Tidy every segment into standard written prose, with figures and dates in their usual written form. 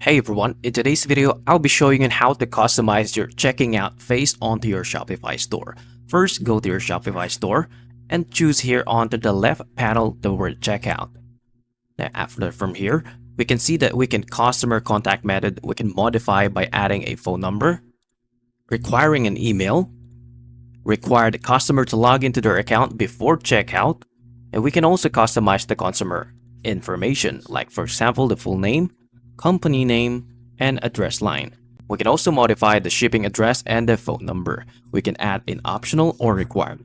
Hey everyone, in today's video, I'll be showing you how to customize your checking out face onto your Shopify store. First, go to your Shopify store and choose here onto the left panel the word checkout. Now from here, we can see that we can customer contact method we can modify by adding a phone number, requiring an email, require the customer to log into their account before checkout, and we can also customize the consumer information like for example the full name, company name, and address line. We can also modify the shipping address and the phone number. We can add in optional or required.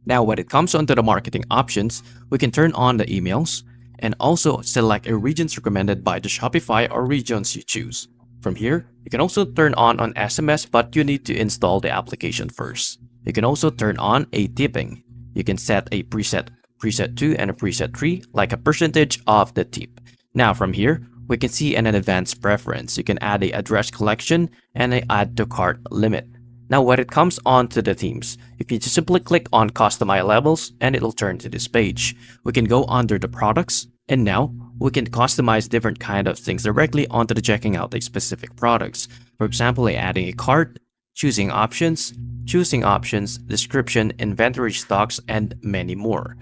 Now when it comes onto the marketing options, we can turn on the emails and also select a regions recommended by the Shopify or regions you choose. From here, you can also turn on SMS, but you need to install the application first. You can also turn on a tipping. You can set a preset 2 and a preset 3 like a percentage of the tip. Now from here, we can see an advanced preference. You can add a address collection and a add to cart limit. Now when it comes on to the themes, you can just simply click on customize levels and it'll turn to this page. We can go under the products and now we can customize different kind of things directly onto the checking out the specific products. For example, adding a cart, choosing options, description, inventory stocks, and many more.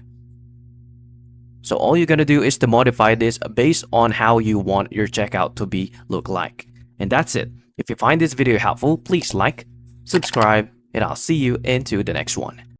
So all you're gonna do is to modify this based on how you want your checkout to look like. And that's it. If you find this video helpful, please like, subscribe, and I'll see you into the next one.